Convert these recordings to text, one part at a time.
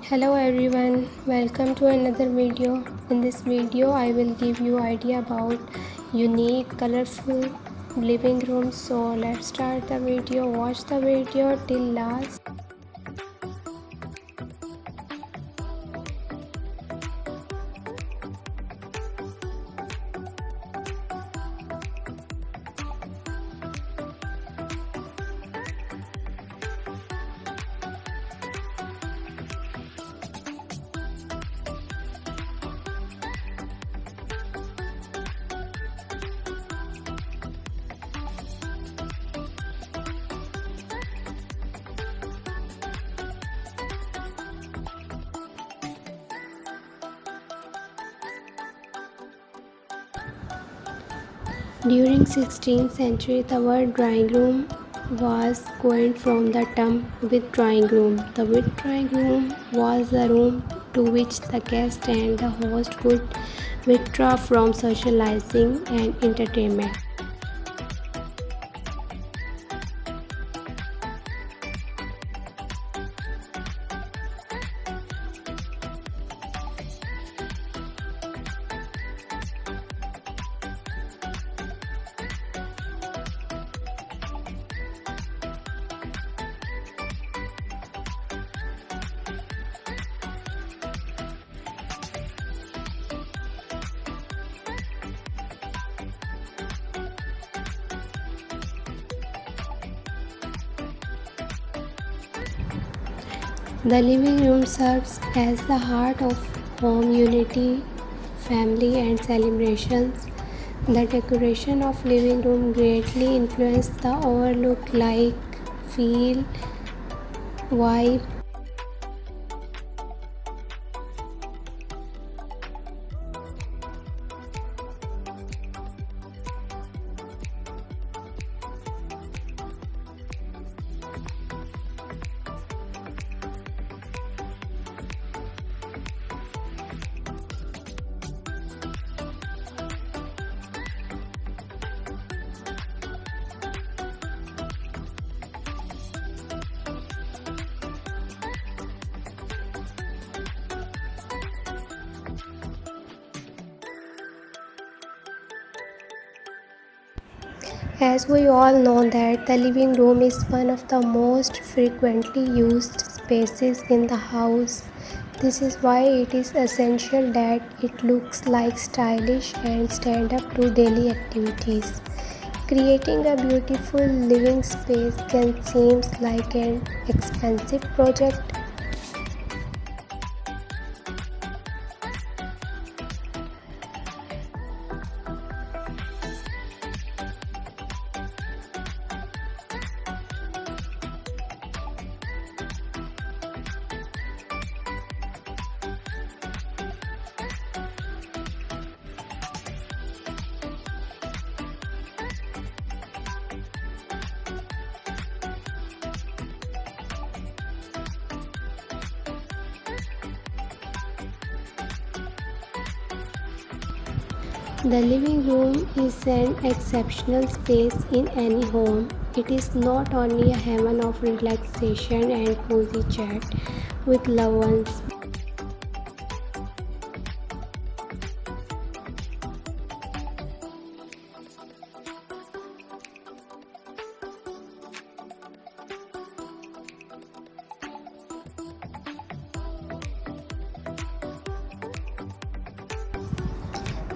Hello everyone, welcome to another video. In this video I will give you idea about unique colorful living room. So let's start the video. Watch the video till last. During 16th century, the word drawing room was coined from the term with drawing room. The with drawing room was a room to which the guest and the host could withdraw from socializing and entertainment. The living room serves as the heart of home unity, family and celebrations. The decoration of living room greatly influenced the overall look, feel, vibe. As we all know that the living room is one of the most frequently used spaces in the house. This is why it is essential that it looks like stylish and stand up to daily activities. Creating a beautiful living space can seem like an expensive project. The living room is an exceptional space in any home. It is not only a haven of relaxation and cozy chat with loved ones.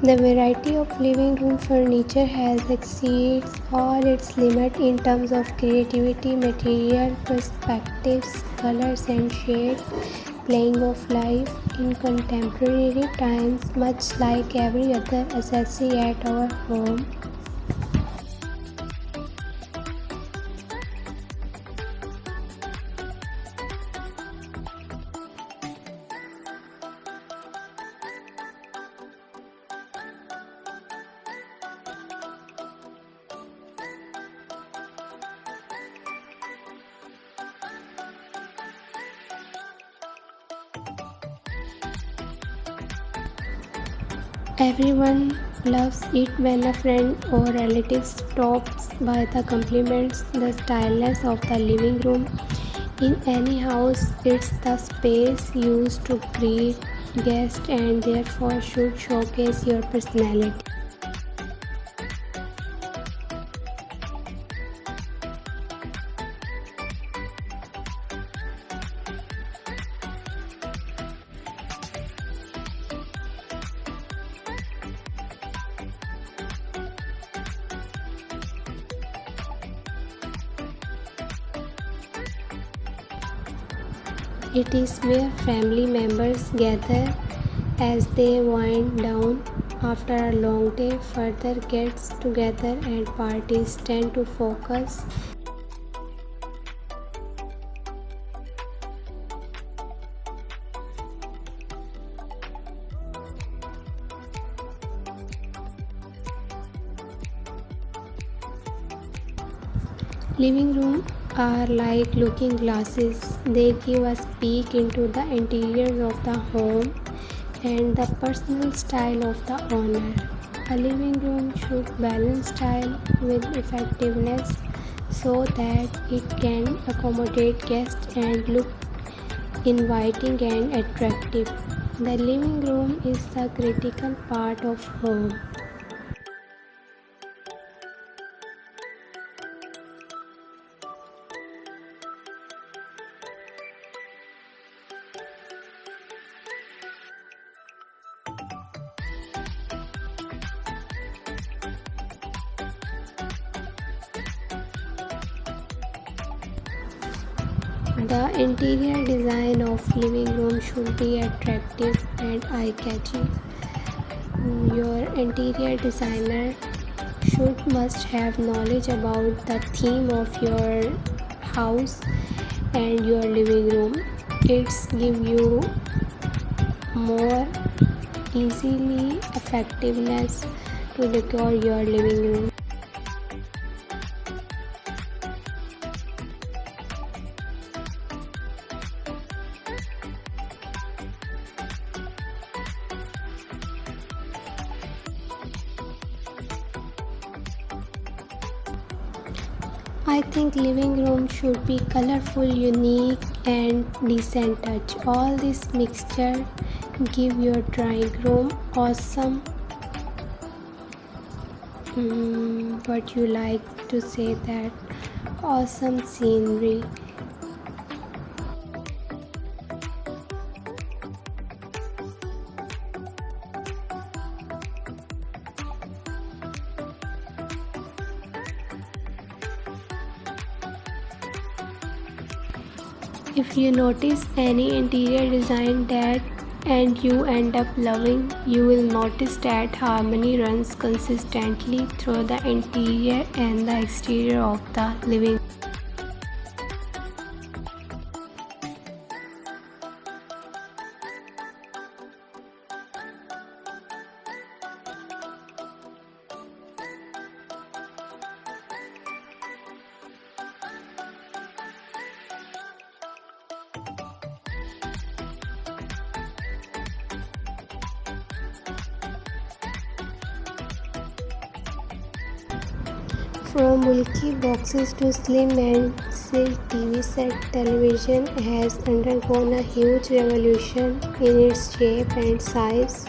The variety of living room furniture has exceeds all its limit in terms of creativity, material, perspectives, colors and shades, playing of life in contemporary times, much like every other accessory at our home. Everyone loves it when a friend or relative stops by the compliments the styliness of the living room. In any house, it's the space used to greet guests and therefore should showcase your personality. It is where family members gather as they wind down after a long day. Further gets together and parties tend to focus. Living room are like looking glasses. They give us peek into the interior of the home and the personal style of the owner. A living room should balance style with effectiveness so that it can accommodate guests and look inviting and attractive. The living room is the critical part of home. The interior design of living room should be attractive and eye-catching. Your interior designer must have knowledge about the theme of your house and your living room. It's give you more easily effectiveness to decor your living room. I think living room should be colorful, unique and decent touch. All this mixture give your drawing room awesome what you like to say that awesome scenery. If you notice any interior design that and you end up loving, you will notice that harmony runs consistently through the interior and the exterior of the living room. From bulky boxes to slim and sleek TV set, television has undergone a huge revolution in its shape and size.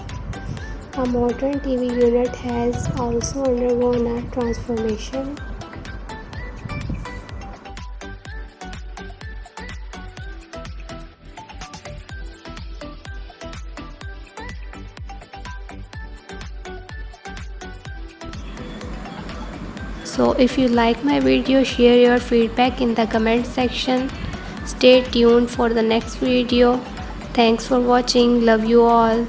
A modern TV unit has also undergone a transformation. So if you like my video, share your feedback in the comment section. Stay tuned for the next video. Thanks for watching. Love you all.